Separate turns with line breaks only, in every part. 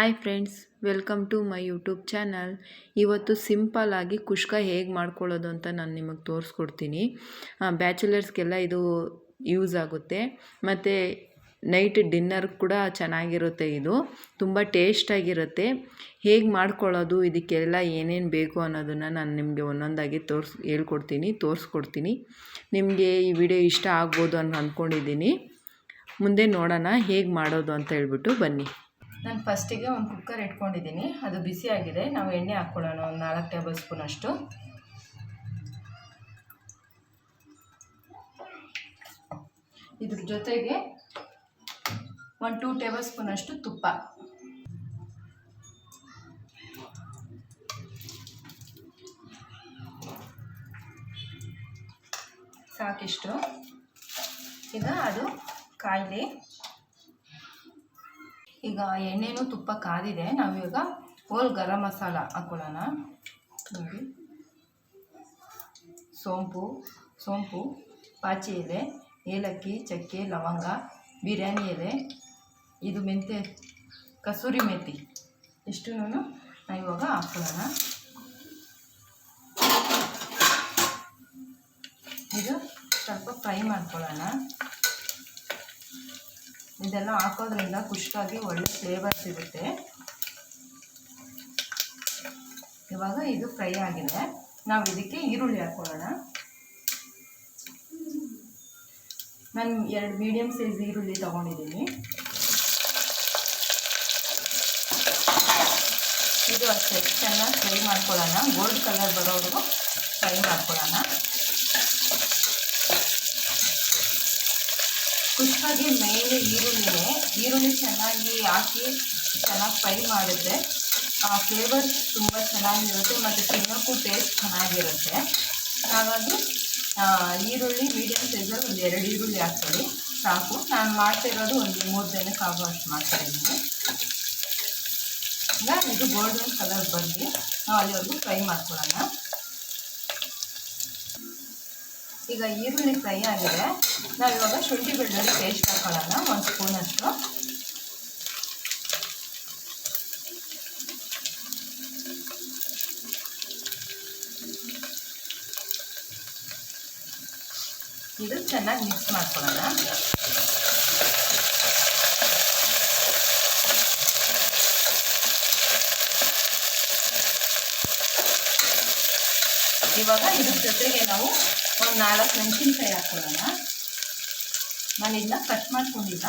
Hi friends, welcome to my YouTube channel. ಇವತ್ತು ಸಿಂಪಲ್ಲಾಗಿ ಕುಷ್ಕ ಹೇಗೆ ಮಾಡ್ಕೊಳ್ಳೋದು ಅಂತ ನಾನು ನಿಮಗೆ ತೋರಿಸ್ಕೊಡ್ತೀನಿ. ಬ್ಯಾಚುಲರ್ಸ್ಗೆಲ್ಲ ಇದು ಯೂಸ್ ಆಗುತ್ತೆ ಮತ್ತು ನೈಟ್ ಡಿನ್ನರ್ ಕೂಡ ಚೆನ್ನಾಗಿರುತ್ತೆ. ಇದು ತುಂಬ ಟೇಸ್ಟಾಗಿರುತ್ತೆ. ಹೇಗೆ ಮಾಡ್ಕೊಳ್ಳೋದು, ಇದಕ್ಕೆಲ್ಲ ಏನೇನು ಬೇಕು ಅನ್ನೋದನ್ನು ನಾನು ನಿಮಗೆ ಒಂದೊಂದಾಗಿ ತೋರಿಸ್ಕೊಡ್ತೀನಿ. ನಿಮಗೆ ಈ ವಿಡಿಯೋ ಇಷ್ಟ ಆಗ್ಬೋದು ಅಂತ ಅಂದ್ಕೊಂಡಿದ್ದೀನಿ. ಮುಂದೆ ನೋಡೋಣ ಹೇಗೆ ಮಾಡೋದು ಅಂತ ಹೇಳ್ಬಿಟ್ಟು ಬನ್ನಿ.
ನಾನು ಫಸ್ಟಿಗೆ ಒಂದು ಕುಕ್ಕರ್ ಇಟ್ಕೊಂಡಿದ್ದೀನಿ, ಅದು ಬಿಸಿಯಾಗಿದೆ. ನಾವು ಎಣ್ಣೆ ಹಾಕ್ಕೊಳ್ಳೋಣ, ಒಂದು 4 ಟೇಬಲ್ ಸ್ಪೂನ್ ಅಷ್ಟು. ಇದ್ರ ಜೊತೆಗೆ ಒಂದು 2 ಟೇಬಲ್ ಸ್ಪೂನ್ ಅಷ್ಟು ತುಪ್ಪ. ಸಾಕಿಷ್ಟು. ಈಗ ಅದು ಕಾಯಿಲೆ. ಈಗ ಎಣ್ಣೆನೂ ತುಪ್ಪ ಕಾದಿದೆ. ನಾವೀಗ ಹೋಲ್ ಗರಂ ಮಸಾಲ ಹಾಕ್ಕೊಳ್ಳೋಣ. ನೋಡಿ, ಸೋಂಪು, ಪಾಚಿ ಎಲೆ, ಏಲಕ್ಕಿ, ಚಕ್ಕೆ, ಲವಂಗ, ಬಿರಿಯಾನಿ ಎಲೆ, ಇದು ಮೆಂತ್ಯ, ಕಸೂರಿ ಮೆಥಿ, ಇಷ್ಟು ನಾವಿವಾಗ ಹಾಕ್ಕೊಳ್ಳೋಣ. ಇದು ಸ್ವಲ್ಪ ಫ್ರೈ ಮಾಡ್ಕೊಳ್ಳೋಣ. ಇದೆಲ್ಲ ಹಾಕೋದ್ರಿಂದ ಕುಷ್ಕಾಗಿ ಒಳ್ಳೆ ಫ್ಲೇವರ್ ಸಿಗುತ್ತೆ. ಇವಾಗ ಇದು ಫ್ರೈ ಆಗಿದೆ. ನಾವು ಇದಕ್ಕೆ ಈರುಳ್ಳಿ ಹಾಕ್ಕೊಳ್ಳೋಣ. ನಾನು 2 ಮೀಡಿಯಮ್ ಸೈಜ್ ಈರುಳ್ಳಿ ತೊಗೊಂಡಿದ್ದೀನಿ. ಇದು ಅಷ್ಟೇ ಚೆನ್ನಾಗಿ ಫ್ರೈ ಮಾಡ್ಕೊಳ್ಳೋಣ. ಗೋಲ್ಡ್ ಕಲರ್ ಬರೋವರೆಗೂ ಫ್ರೈ ಮಾಡ್ಕೊಳ್ಳೋಣ. ಕುಷ್ಕಾಗಿ ಮೇನ್ ಈರುಳ್ಳಿ ಚೆನ್ನಾಗಿ ಹಾಕಿ ಚೆನ್ನಾಗಿ ಫ್ರೈ ಮಾಡಿದ್ರೆ ಆ ಫ್ಲೇವರ್ ತುಂಬ ಚೆನ್ನಾಗಿರುತ್ತೆ ಮತ್ತು ತಿನ್ನೋಕ್ಕೂ ಟೇಸ್ಟ್ ಚೆನ್ನಾಗಿರುತ್ತೆ. ಹಾಗಾಗಿ ಈರುಳ್ಳಿ ಮೀಡಿಯಮ್ ಸೈಜಲ್ಲಿ ಒಂದು 2 ಈರುಳ್ಳಿ ಹಾಕ್ಕೊಳ್ಳಿ, ಸಾಕು. ನಾನು ಮಾಡ್ತಿರೋದು ಒಂದು 3 ಜನಕ್ಕೆ ಆಗೋಷ್ಟು ಮಾಡ್ತಾಯಿದ್ದೀನಿ. ಈಗ ಇದು ಗೋಲ್ಡನ್ ಕಲರ್ ಬಂದು ನಾವು ಅಲ್ಲಿವರೆಗೂ ಫ್ರೈ ಮಾಡ್ಕೊಳ್ಳೋಣ. ಈಗ ಈರುಳ್ಳಿ ಫ್ರೈ ಆಗಿದೆ. ನಾವಿವಾಗ ಶುಂಠಿ ಬೆಳ್ಳುಳ್ಳಿ ಪೇಸ್ಟ್ ಹಾಕೊಳ್ಳೋಣ, 1 ಸ್ಪೂನಷ್ಟು. ಇದು ಚೆನ್ನಾಗಿ ಮಿಕ್ಸ್ ಮಾಡ್ಕೊಳ್ಳೋಣ. ಇವಾಗ ಇದ್ರ ಜೊತೆಗೆ ನಾವು ಒಂದು 4 ಮೆಣಸಿನ್ಕಾಯಿ ಹಾಕ್ಕೊಳ್ಳೋಣ. ನಾನು ಇದನ್ನ ಕಟ್ ಮಾಡ್ಕೊಂಡಿಲ್ಲ,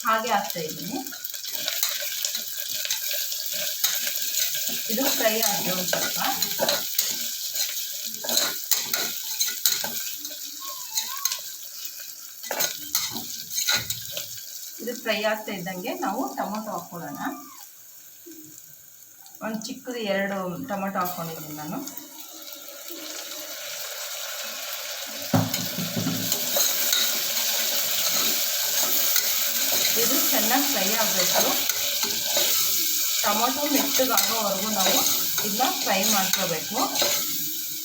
ಹಾಗೆ ಹಾಕ್ತಾಯಿದ್ದೀನಿ. ಇದು ಫ್ರೈ ಆಗಿದೆ ಒಂದು ಸ್ವಲ್ಪ. ಇದು ಫ್ರೈ ಆಗ್ತಾ ಇದ್ದಂಗೆ ನಾವು ಟೊಮೊಟೊ ಹಾಕ್ಕೊಳ್ಳೋಣ. ಒಂದು ಚಿಕ್ಕದು 2 ಟೊಮೊಟೊ ಹಾಕ್ಕೊಂಡಿದ್ದೀನಿ ನಾನು. ಇದು ಚೆನ್ನಾಗಿ ಫ್ರೈ ಆಗಬೇಕು. ಟೊಮೊಟೊ ಮೆತ್ತಗಾಗೋವರೆಗೂ ನಾವು ಇದನ್ನ ಫ್ರೈ ಮಾಡ್ಕೋಬೇಕು.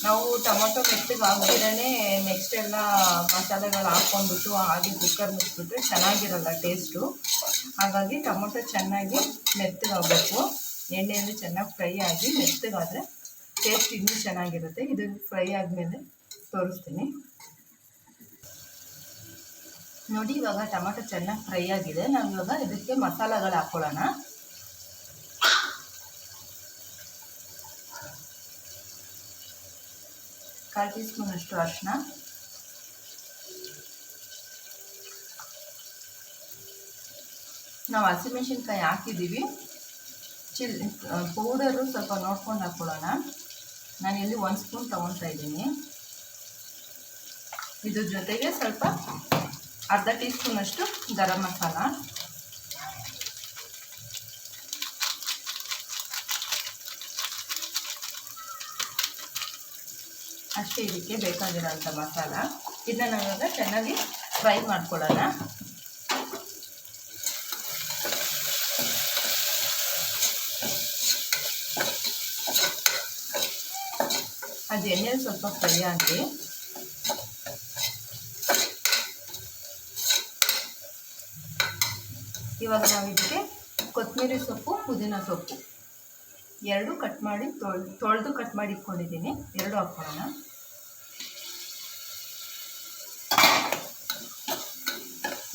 ನಾವು ಟೊಮೊಟೊ ಮೆತ್ತಗಾಗ್ದಿರೇ ನೆಕ್ಸ್ಟ್ ಎಲ್ಲ ಮಸಾಲೆಗಳು ಹಾಕ್ಕೊಂಡ್ಬಿಟ್ಟು ಹಾಗೆ ಕುಕ್ಕರ್ ಮುಚ್ಚಿಬಿಟ್ರೆ ಚೆನ್ನಾಗಿರಲ್ಲ ಟೇಸ್ಟು. ಹಾಗಾಗಿ ಟೊಮೊಟೊ ಚೆನ್ನಾಗಿ ಮೆತ್ತಗಾಗಬೇಕು. ಎಣ್ಣೆಯಲ್ಲಿ ಚೆನ್ನಾಗಿ ಫ್ರೈ ಆಗಿ ಮೆತ್ತಗಾದರೆ ಟೇಸ್ಟ್ ಇನ್ನೂ ಚೆನ್ನಾಗಿರುತ್ತೆ. ಇದು ಫ್ರೈ ಆದಮೇಲೆ ತೋರಿಸ್ತೀನಿ ನೋಡಿ. ಇವಾಗ ಟೊಮೊಟೊ ಚೆನ್ನಾಗಿ ಫ್ರೈ ಆಗಿದೆ. ನಾವು ಇವಾಗ ಇದಕ್ಕೆ ಮಸಾಲೆಗಳು ಹಾಕ್ಕೊಳ್ಳೋಣ. ಕಾಲು ಟೀ ಸ್ಪೂನ್ ಅಷ್ಟು ಅರಿಶಿನ, ನಾವು ಹಸಿಮೆಣಸಿನ್ಕಾಯಿ ಹಾಕಿದ್ದೀವಿ. ಪೌಡರು ಸ್ವಲ್ಪ ನೋಡ್ಕೊಂಡು ಹಾಕ್ಕೊಳ್ಳೋಣ. ನಾನಿಲ್ಲಿ 1 ಸ್ಪೂನ್ ತೊಗೊಳ್ತಾ ಇದ್ದೀನಿ. ಇದ್ರ ಜೊತೆಗೆ ಸ್ವಲ್ಪ ಅರ್ಧ ಟೀ ಸ್ಪೂನ್ ಅಷ್ಟು ಗರಂ ಮಸಾಲ, ಅಷ್ಟೇ ಇದಕ್ಕೆ ಬೇಕಾಗಿರೋಂಥ ಮಸಾಲ. ಇದನ್ನ ನಾವಿವಾಗ ಚೆನ್ನಾಗಿ ಫ್ರೈ ಮಾಡ್ಕೊಳ್ಳೋಣ. ಅದು ಎಣ್ಣೆಲಿ ಸ್ವಲ್ಪ ಫ್ರೈ ಆಗಿ ಇವಾಗ ನಾವು ಇದಕ್ಕೆ ಕೊತ್ತಂಬರಿ ಸೊಪ್ಪು, ಪುದೀನ ಸೊಪ್ಪು ಎರಡು ಕಟ್ ಮಾಡಿ ತೊಳೆದು ಕಟ್ ಮಾಡಿ ಇಟ್ಕೊಂಡಿದ್ದೀನಿ. ಎರಡು ಹಾಕ್ಕೊಳ್ಳೋಣ.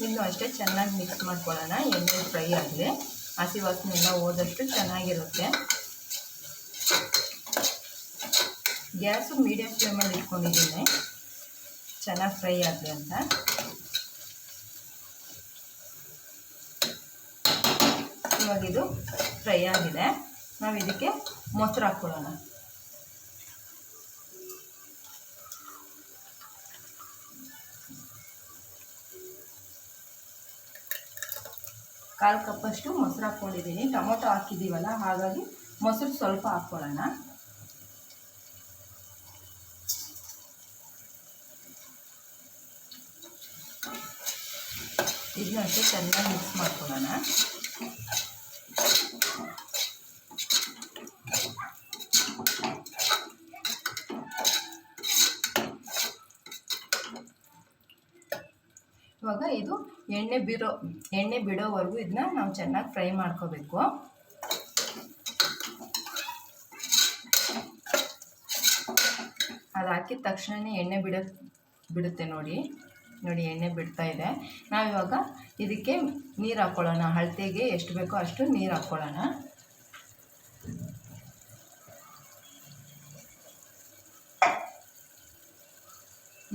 ಇನ್ನು ಅಷ್ಟೇ ಚೆನ್ನಾಗಿ ಮಿಕ್ಸ್ ಮಾಡ್ಕೊಳ್ಳೋಣ. ಎಣ್ಣೆ ಫ್ರೈ ಆಗಿದೆ, ಹಸಿ ವಾಸನೆ ಎಲ್ಲ ಹೋದಷ್ಟು ಚೆನ್ನಾಗಿರುತ್ತೆ. ಗ್ಯಾಸು ಮೀಡಿಯಮ್ ಫ್ಲೇಮಲ್ಲಿ ಇಟ್ಕೊಂಡಿದ್ದೀನಿ, ಚೆನ್ನಾಗಿ ಫ್ರೈ ಆಗಲಿ ಅಂತ. ಇವಾಗ ಇದು ಫ್ರೈ ಆಗಿದೆ. ನಾವು ಇದಕ್ಕೆ ಮೊಸರು ಹಾಕ್ಕೊಳ್ಳೋಣ. ಕಾಲು ಕಪ್ಪಷ್ಟು ಮೊಸರು ಹಾಕ್ಕೊಂಡಿದ್ದೀನಿ. ಟೊಮೊಟೊ ಹಾಕಿದ್ದೀವಲ್ಲ, ಹಾಗಾಗಿ ಮೊಸರು ಸ್ವಲ್ಪ ಹಾಕ್ಕೊಳ್ಳೋಣ. ಇದನ್ನ ಅಷ್ಟೇ ಚೆನ್ನಾಗಿ ಮಿಕ್ಸ್ ಮಾಡ್ಕೊಳ್ಳೋಣ. ಇವಾಗ ಇದು ಎಣ್ಣೆ ಬಿಡೋವರೆಗೂ ಇದನ್ನ ನಾವು ಚೆನ್ನಾಗಿ ಫ್ರೈ ಮಾಡ್ಕೋಬೇಕು. ಅದು ಹಾಕಿದ ತಕ್ಷಣವೇ ಎಣ್ಣೆ ಬಿಡುತ್ತೆ. ನೋಡಿ ಎಣ್ಣೆ ಬಿಡ್ತಾ ಇದೆ. ನಾವಿವಾಗ ಇದಕ್ಕೆ ನೀರು ಹಾಕ್ಕೊಳ್ಳೋಣ. ಅಳತೆಗೆ ಎಷ್ಟು ಬೇಕೋ ಅಷ್ಟು ನೀರು ಹಾಕ್ಕೊಳ್ಳೋಣ.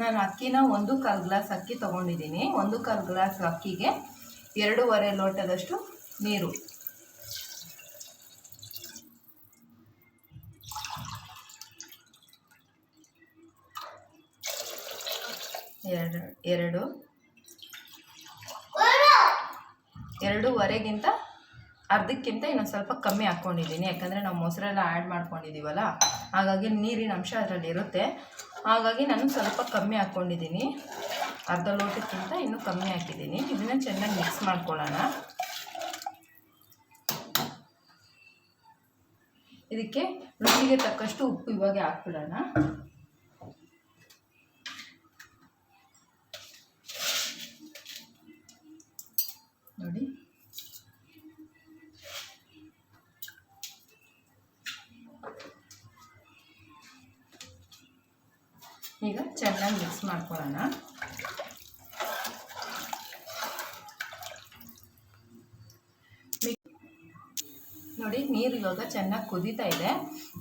ನಾನು ಅಕ್ಕಿನ 1/4 ಗ್ಲಾಸ್ ಅಕ್ಕಿ ತೊಗೊಂಡಿದ್ದೀನಿ. 1/4 ಗ್ಲಾಸ್ ಅಕ್ಕಿಗೆ 2.5 ಲೋಟದಷ್ಟು ನೀರು. ಎರಡೂವರೆಗಿಂತ ಅರ್ಧಕ್ಕಿಂತ ಇನ್ನೊಂದು ಸ್ವಲ್ಪ ಕಮ್ಮಿ ಹಾಕ್ಕೊಂಡಿದ್ದೀನಿ. ಯಾಕಂದರೆ ನಾವು ಮೊಸರೆಲ್ಲ ಆ್ಯಡ್ ಮಾಡ್ಕೊಂಡಿದ್ದೀವಲ್ಲ, ಹಾಗಾಗಿ ನೀರಿನ ಅಂಶ ಅದರಲ್ಲಿ ಇರುತ್ತೆ. ಹಾಗಾಗಿ ನಾನು ಸ್ವಲ್ಪ ಕಮ್ಮಿ ಹಾಕ್ಕೊಂಡಿದ್ದೀನಿ. ಅರ್ಧ ಲೋಟಕ್ಕಿಂತ ಇನ್ನೂ ಕಮ್ಮಿ ಹಾಕಿದ್ದೀನಿ. ಇದನ್ನು ಚೆನ್ನಾಗಿ ಮಿಕ್ಸ್ ಮಾಡ್ಕೊಳ್ಳೋಣ. ಇದಕ್ಕೆ ರುಚಿಗೆ ತಕ್ಕಷ್ಟು ಉಪ್ಪು ಇವಾಗ ಹಾಕ್ಬಿಡೋಣ. ನೋಡಿ, ಈಗ ಚೆನ್ನಾಗಿ ಮಿಕ್ಸ್ ಮಾಡ್ಕೊಳ್ಳೋಣ. ನೋಡಿ, ನೀರು ಇವಾಗ ಚೆನ್ನಾಗಿ ಕುದೀತಾ ಇದೆ.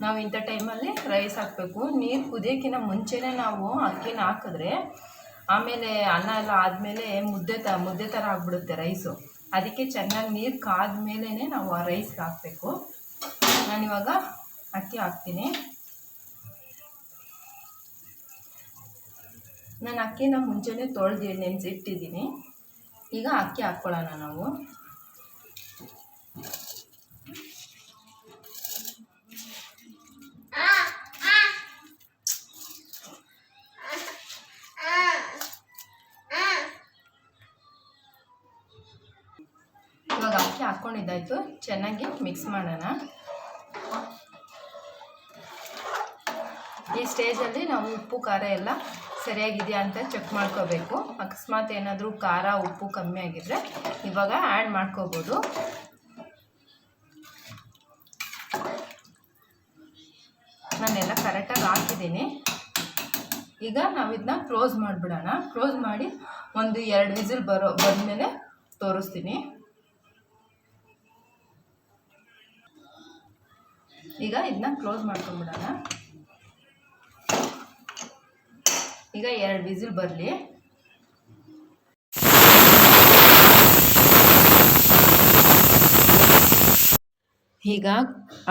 ನಾವು ಇಂಥ ಟೈಮಲ್ಲಿ ರೈಸ್ ಹಾಕಬೇಕು. ನೀರು ಕುದಿಯೋಕ್ಕಿಂತ ಮುಂಚೆನೇ ನಾವು ಅಕ್ಕಿನ ಹಾಕಿದ್ರೆ ಆಮೇಲೆ ಅನ್ನ ಎಲ್ಲ ಆದಮೇಲೆ ಮುದ್ದೆ ಥರ ಆಗಿಬಿಡುತ್ತೆ ರೈಸು. ಅದಕ್ಕೆ ಚೆನ್ನಾಗಿ ನೀರು ಕಾದ ಮೇಲೇ ನಾವು ಆ ರೈಸ್ಗೆ ಹಾಕಬೇಕು. ನಾನಿವಾಗ ಅಕ್ಕಿ ಹಾಕ್ತೀನಿ. ನಾನು ಅಕ್ಕಿನ ಮುಂಚೆನೇ ತೊಳೆದು ನೆನೆಸಿಟ್ಟಿದ್ದೀನಿ. ಈಗ ಅಕ್ಕಿ ಹಾಕ್ಕೊಳ್ಳೋಣ ನಾವು. ಇವಾಗ ಅಕ್ಕಿ ಹಾಕ್ಕೊಂಡಿದ್ದಾಯಿತು, ಚೆನ್ನಾಗಿ ಮಿಕ್ಸ್ ಮಾಡೋಣ. ಈ ಸ್ಟೇಜಲ್ಲಿ ನಾವು ಉಪ್ಪು ಖಾರ ಎಲ್ಲ ಸರಿಯಾಗಿದೆಯಾ ಅಂತ ಚೆಕ್ ಮಾಡ್ಕೋಬೇಕು. ಅಕಸ್ಮಾತ್ ಏನಾದರೂ ಖಾರ ಉಪ್ಪು ಕಮ್ಮಿ ಆಗಿದ್ರೆ ಇವಾಗ ಆ್ಯಡ್ ಮಾಡ್ಕೋಬೋದು. ನಾನೆಲ್ಲ ಕರೆಕ್ಟಾಗಿ ಹಾಕಿದ್ದೀನಿ. ಈಗ ನಾವು ಇದನ್ನ ಕ್ಲೋಸ್ ಮಾಡಿಬಿಡೋಣ. ಕ್ಲೋಸ್ ಮಾಡಿ 1-2 ವಿಸಿಲ್ ಬಂದಮೇಲೆ ತೋರಿಸ್ತೀನಿ. ಈಗ ಇದನ್ನ ಕ್ಲೋಸ್ ಮಾಡ್ಕೊಂಡ್ಬಿಡೋಣ. ಈಗ 2 ವಿಸಿಲ್ ಬರಲಿ.
ಈಗ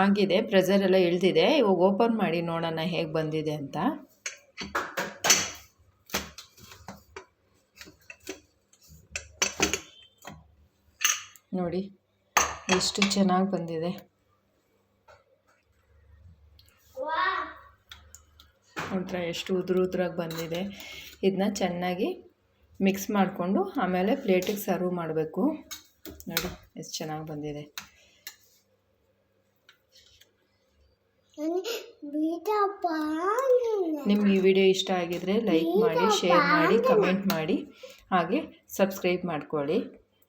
ಆಗಿದೆ, ಪ್ರೆಷರ್ ಎಲ್ಲ ಇಳಿದಿದೆ. ಇವಾಗ ಓಪನ್ ಮಾಡಿ ನೋಡೋಣ ಹೇಗೆ ಬಂದಿದೆ ಅಂತ. ನೋಡಿ ಎಷ್ಟು ಚೆನ್ನಾಗಿ ಬಂದಿದೆ. ನೋಡ್ರ ಎಷ್ಟು ಉದುರಾಗಿ ಬಂದಿದೆ. ಇದನ್ನ ಚೆನ್ನಾಗಿ ಮಿಕ್ಸ್ ಮಾಡಿಕೊಂಡು ಆಮೇಲೆ ಪ್ಲೇಟಿಗೆ ಸರ್ವ್ ಮಾಡಬೇಕು. ನೋಡಿ ಎಷ್ಟು ಚೆನ್ನಾಗಿ ಬಂದಿದೆ. ನಿಮ್ಗೆ ಈ ವಿಡಿಯೋ ಇಷ್ಟ ಆಗಿದ್ರೆ ಲೈಕ್ ಮಾಡಿ, ಶೇರ್ ಮಾಡಿ, ಕಮೆಂಟ್ ಮಾಡಿ, ಹಾಗೆ ಸಬ್ಸ್ಕ್ರೈಬ್ ಮಾಡ್ಕೊಳ್ಳಿ.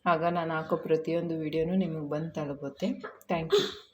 ಆಗ ನಾನು ಹಾಕೋ ಪ್ರತಿಯೊಂದು ವೀಡಿಯೋನೂ ನಿಮಗೆ ಬಂದು ತಲುಪುತ್ತೆ. Thank you.